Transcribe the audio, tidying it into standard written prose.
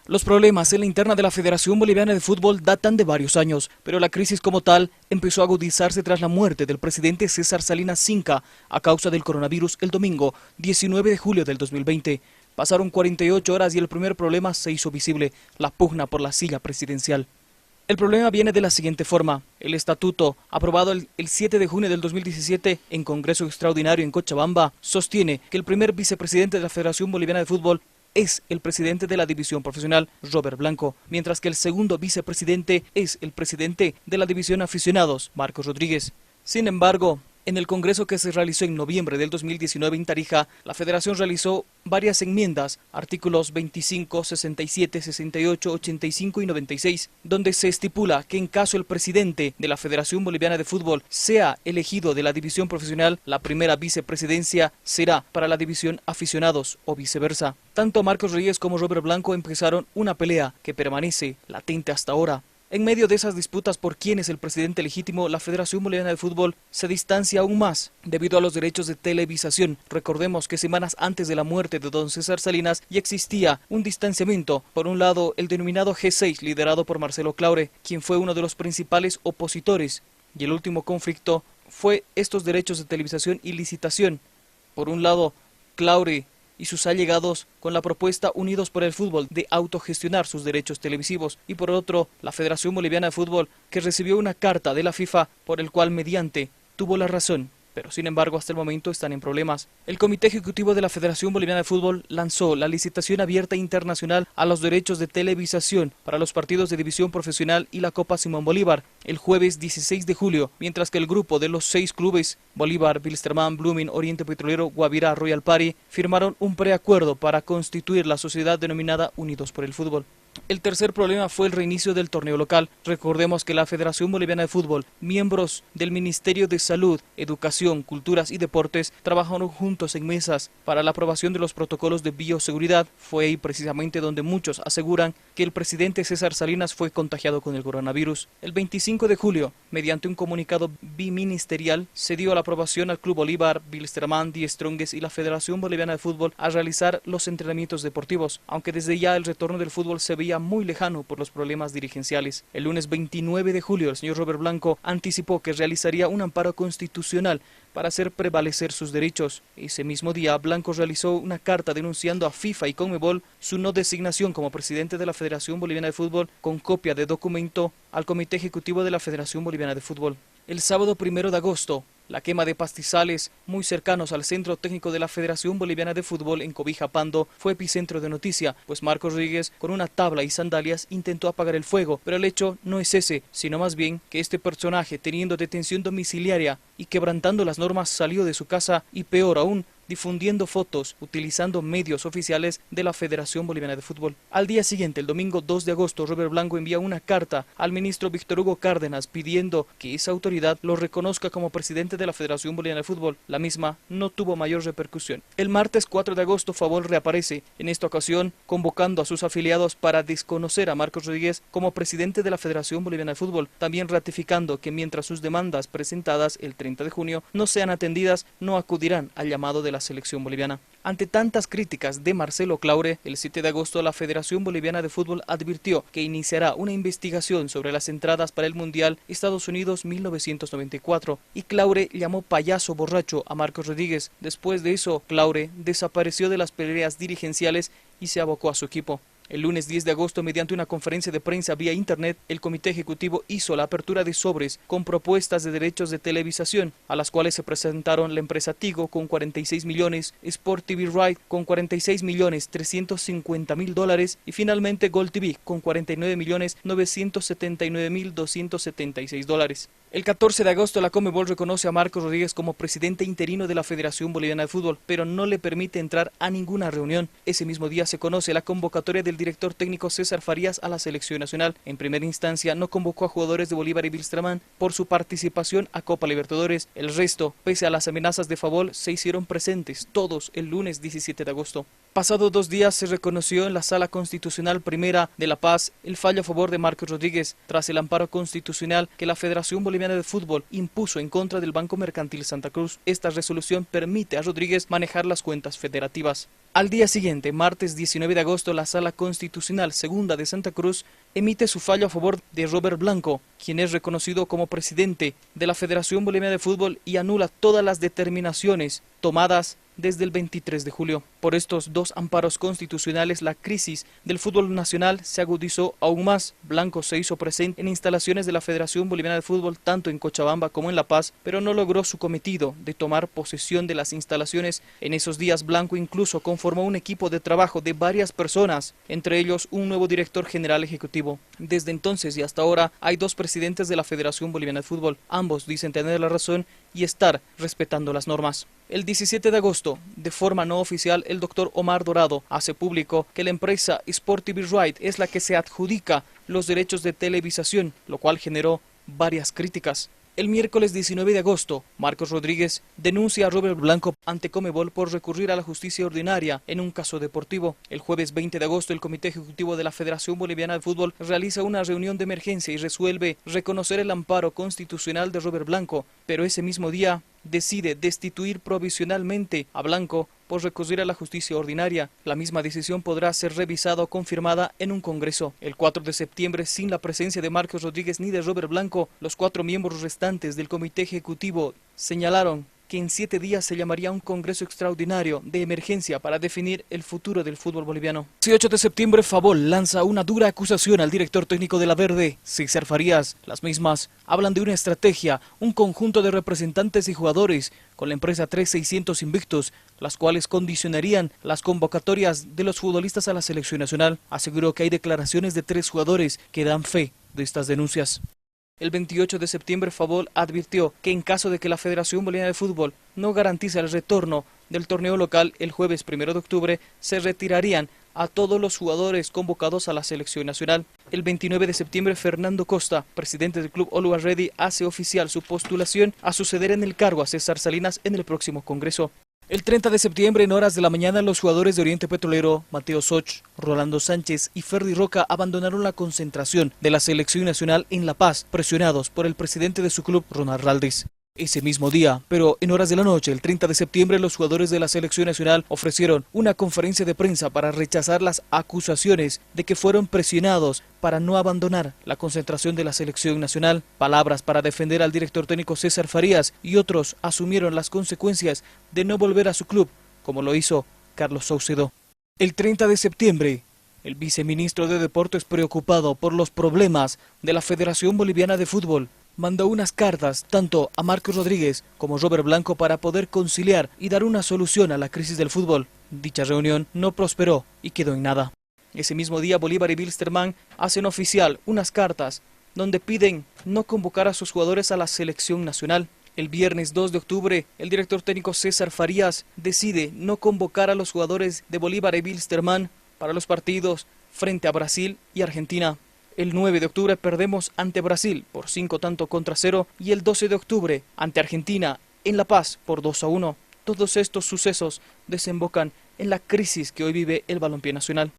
Los problemas en la interna de la Federación Boliviana de Fútbol datan de varios años, pero la crisis como tal empezó a agudizarse tras la muerte del presidente César Salinas Cinca a causa del coronavirus el domingo 19 de julio del 2020. Pasaron 48 horas y el primer problema se hizo visible, la pugna por la silla presidencial. El problema viene de la siguiente forma. El estatuto, aprobado el 7 de junio del 2017 en Congreso Extraordinario en Cochabamba, sostiene que el primer vicepresidente de la Federación Boliviana de Fútbol es el presidente de la división profesional, Robert Blanco, mientras que el segundo vicepresidente es el presidente de la división aficionados, Marcos Rodríguez. Sin embargo, en el congreso que se realizó en noviembre del 2019 en Tarija, la Federación realizó varias enmiendas, artículos 25, 67, 68, 85 y 96, donde se estipula que en caso el presidente de la Federación Boliviana de Fútbol sea elegido de la división profesional, la primera vicepresidencia será para la división aficionados o viceversa. Tanto Marcos Rodríguez como Robert Blanco empezaron una pelea que permanece latente hasta ahora. En medio de esas disputas por quién es el presidente legítimo, la Federación Boliviana de Fútbol se distancia aún más debido a los derechos de televisación. Recordemos que semanas antes de la muerte de don César Salinas ya existía un distanciamiento. Por un lado, el denominado G6, liderado por Marcelo Claure, quien fue uno de los principales opositores. Y el último conflicto fue estos derechos de televisación y licitación. Por un lado, Claure y sus allegados con la propuesta Unidos por el Fútbol de autogestionar sus derechos televisivos, y por otro, la Federación Boliviana de Fútbol, que recibió una carta de la FIFA por el cual mediante tuvo la razón, pero sin embargo hasta el momento están en problemas. El Comité Ejecutivo de la Federación Boliviana de Fútbol lanzó la licitación abierta internacional a los derechos de televisación para los partidos de división profesional y la Copa Simón Bolívar el jueves 16 de julio, mientras que el grupo de los 6 clubes, Bolívar, Wilstermann, Blooming, Oriente Petrolero, Guavirá, Royal Party, firmaron un preacuerdo para constituir la sociedad denominada Unidos por el Fútbol. El tercer problema fue el reinicio del torneo local. Recordemos que la Federación Boliviana de Fútbol, miembros del Ministerio de Salud, Educación, Culturas y Deportes, trabajaron juntos en mesas para la aprobación de los protocolos de bioseguridad. Fue ahí precisamente donde muchos aseguran que el presidente César Salinas fue contagiado con el coronavirus. El 25 de julio, mediante un comunicado biministerial, se dio la aprobación al Club Bolívar, Wilstermann, Die Strongest y la Federación Boliviana de Fútbol a realizar los entrenamientos deportivos, aunque desde ya el retorno del fútbol se veía muy lejano por los problemas dirigenciales. El lunes 29 de julio, el señor Robert Blanco anticipó que realizaría un amparo constitucional para hacer prevalecer sus derechos. Ese mismo día, Blanco realizó una carta denunciando a FIFA y Conmebol su no designación como presidente de la Federación Boliviana de Fútbol, con copia de documento al Comité Ejecutivo de la Federación Boliviana de Fútbol. El sábado 1 de agosto, la quema de pastizales muy cercanos al centro técnico de la Federación Boliviana de Fútbol en Cobija Pando fue epicentro de noticia, pues Marcos Rodríguez con una tabla y sandalias intentó apagar el fuego, pero el hecho no es ese, sino más bien que este personaje, teniendo detención domiciliaria y quebrantando las normas, salió de su casa y, peor aún, difundiendo fotos utilizando medios oficiales de la Federación Boliviana de Fútbol. Al día siguiente, el domingo 2 de agosto, Robert Blanco envía una carta al ministro Víctor Hugo Cárdenas pidiendo que esa autoridad lo reconozca como presidente de la Federación Boliviana de Fútbol. La misma no tuvo mayor repercusión. El martes 4 de agosto, Favol reaparece, en esta ocasión convocando a sus afiliados para desconocer a Marcos Rodríguez como presidente de la Federación Boliviana de Fútbol, también ratificando que mientras sus demandas presentadas el 30 de junio no sean atendidas, no acudirán al llamado de la selección boliviana. Ante tantas críticas de Marcelo Claure, el 7 de agosto la Federación Boliviana de Fútbol advirtió que iniciará una investigación sobre las entradas para el Mundial Estados Unidos 1994 y Claure llamó payaso borracho a Marcos Rodríguez. Después de eso, Claure desapareció de las peleas dirigenciales y se abocó a su equipo. El lunes 10 de agosto, mediante una conferencia de prensa vía internet, el Comité Ejecutivo hizo la apertura de sobres con propuestas de derechos de televisación, a las cuales se presentaron la empresa Tigo con 46 millones, Sport TV Right con 46 millones 350 mil dólares y finalmente Gol TV con 49 millones 979 mil 276 dólares. El 14 de agosto la Conmebol reconoce a Marcos Rodríguez como presidente interino de la Federación Boliviana de Fútbol, pero no le permite entrar a ninguna reunión. Ese mismo día se conoce la convocatoria del director técnico César Farías a la selección nacional. En primera instancia no convocó a jugadores de Bolívar y Wilstermann por su participación a Copa Libertadores. El resto, pese a las amenazas de Favol, se hicieron presentes todos el lunes 17 de agosto. Pasados 2 días se reconoció en la Sala Constitucional Primera de La Paz el fallo a favor de Marcos Rodríguez tras el amparo constitucional que la Federación Boliviana de Fútbol impuso en contra del Banco Mercantil Santa Cruz. Esta resolución permite a Rodríguez manejar las cuentas federativas. Al día siguiente, martes 19 de agosto, la Sala Constitucional Segunda de Santa Cruz emite su fallo a favor de Robert Blanco, quien es reconocido como presidente de la Federación Boliviana de Fútbol, y anula todas las determinaciones tomadas desde el 23 de julio. Por estos 2 amparos constitucionales, la crisis del fútbol nacional se agudizó aún más. Blanco se hizo presente en instalaciones de la Federación Boliviana de Fútbol, tanto en Cochabamba como en La Paz, pero no logró su cometido de tomar posesión de las instalaciones. En esos días, Blanco incluso conformó un equipo de trabajo de varias personas, entre ellos un nuevo director general ejecutivo. Desde entonces y hasta ahora hay 2 presidentes de la Federación Boliviana de Fútbol. Ambos dicen tener la razón y estar respetando las normas. El 17 de agosto, de forma no oficial, el doctor Omar Dorado hace público que la empresa Sport TV Right es la que se adjudica los derechos de televisación, lo cual generó varias críticas. El miércoles 19 de agosto, Marcos Rodríguez denuncia a Robert Blanco ante Conmebol por recurrir a la justicia ordinaria en un caso deportivo. El jueves 20 de agosto, el Comité Ejecutivo de la Federación Boliviana de Fútbol realiza una reunión de emergencia y resuelve reconocer el amparo constitucional de Robert Blanco, pero ese mismo día decide destituir provisionalmente a Blanco por recurrir a la justicia ordinaria. La misma decisión podrá ser revisada o confirmada en un congreso. El 4 de septiembre, sin la presencia de Marcos Rodríguez ni de Robert Blanco, los 4 miembros restantes del Comité Ejecutivo señalaron que en 7 días se llamaría un congreso extraordinario de emergencia para definir el futuro del fútbol boliviano. El 18 de septiembre, Favol lanza una dura acusación al director técnico de la Verde, César Farías. Las mismas hablan de una estrategia, un conjunto de representantes y jugadores con la empresa 3600 Invictus, las cuales condicionarían las convocatorias de los futbolistas a la selección nacional. Aseguró que hay declaraciones de 3 jugadores que dan fe de estas denuncias. El 28 de septiembre, Favol advirtió que en caso de que la Federación Boliviana de Fútbol no garantice el retorno del torneo local el jueves 1 de octubre, se retirarían a todos los jugadores convocados a la selección nacional. El 29 de septiembre, Fernando Costa, presidente del club Always Ready, hace oficial su postulación a suceder en el cargo a César Salinas en el próximo congreso. El 30 de septiembre, en horas de la mañana, los jugadores de Oriente Petrolero, Mateo Soch, Rolando Sánchez y Ferdy Roca abandonaron la concentración de la selección nacional en La Paz, presionados por el presidente de su club, Ronald Raldis. Ese mismo día, pero en horas de la noche, el 30 de septiembre, los jugadores de la selección nacional ofrecieron una conferencia de prensa para rechazar las acusaciones de que fueron presionados para no abandonar la concentración de la selección nacional. Palabras para defender al director técnico César Farías, y otros asumieron las consecuencias de no volver a su club, como lo hizo Carlos Saucedo. El 30 de septiembre, el viceministro de Deportes, preocupado por los problemas de la Federación Boliviana de Fútbol, mandó unas cartas tanto a Marcos Rodríguez como a Robert Blanco para poder conciliar y dar una solución a la crisis del fútbol. Dicha reunión no prosperó y quedó en nada. Ese mismo día, Bolívar y Wilstermann hacen oficial unas cartas donde piden no convocar a sus jugadores a la selección nacional. El viernes 2 de octubre, el director técnico César Farías decide no convocar a los jugadores de Bolívar y Wilstermann para los partidos frente a Brasil y Argentina. El 9 de octubre perdemos ante Brasil por 5-0 y el 12 de octubre ante Argentina en La Paz por 2-1. Todos estos sucesos desembocan en la crisis que hoy vive el balompié nacional.